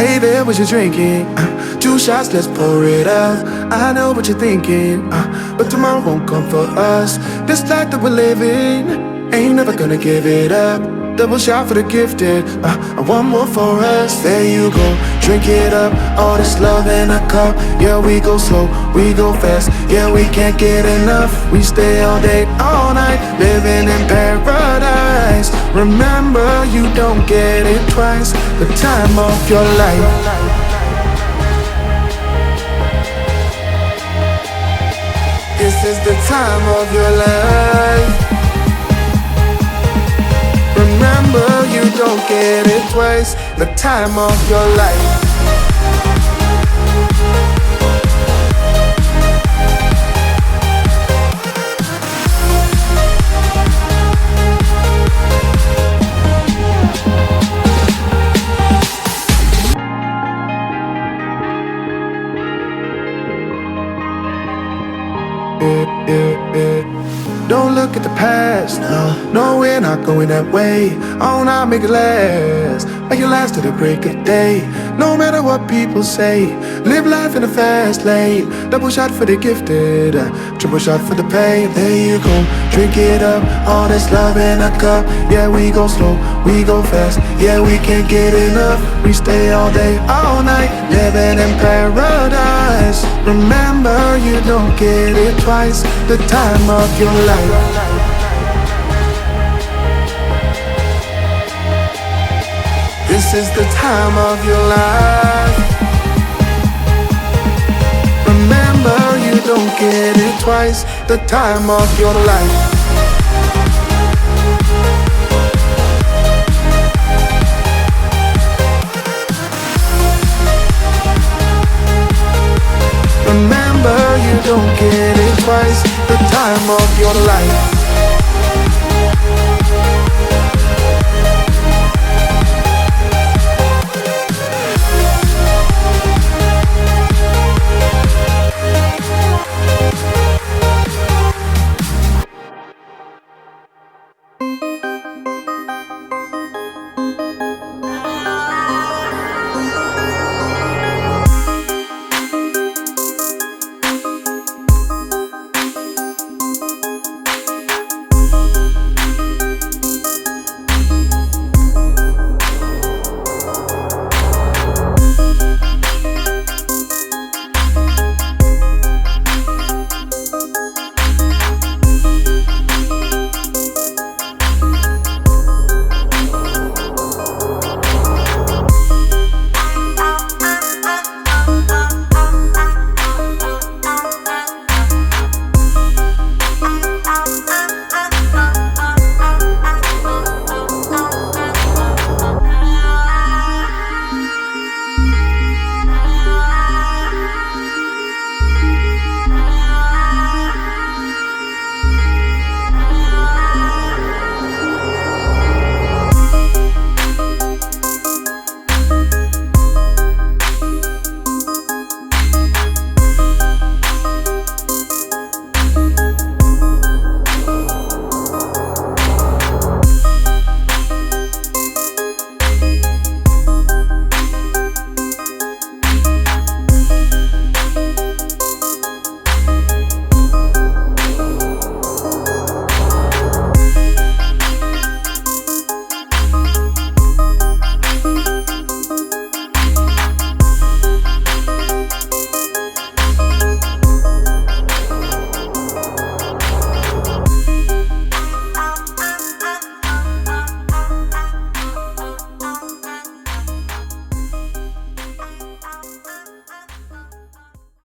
Hey there, what you drinking? 2 shots, let's pour it up. I know what you're thinking, but tomorrow won't come for us. This life that we're living, ain't never gonna give it up. Double shot for the gifted, and one more for us. There you go, drink it up. All this love in a cup. Yeah, we go slow, we go fast. Yeah, we can't get enough. We stay all day, all night, living in paradise. Remember, you don't get it twice. The time of your life. This is the time of your life. Remember, you don't get it twice. The time of your life. Don't look at the past, no, we're not going that way. Oh, now make it last, make it last to the break of day. No matter what people say, live life in a fast lane. Double shot for the gifted, triple shot for the pain. There you go, drink it up, all this love in a cup. Yeah, we go slow, we go fast. Yeah, we can't get enough. We stay all day, all night, living in paradise. Remember, you don't get it twice. The time of your life. This is the time of your life. Remember, you don't get it twice. The time of your life.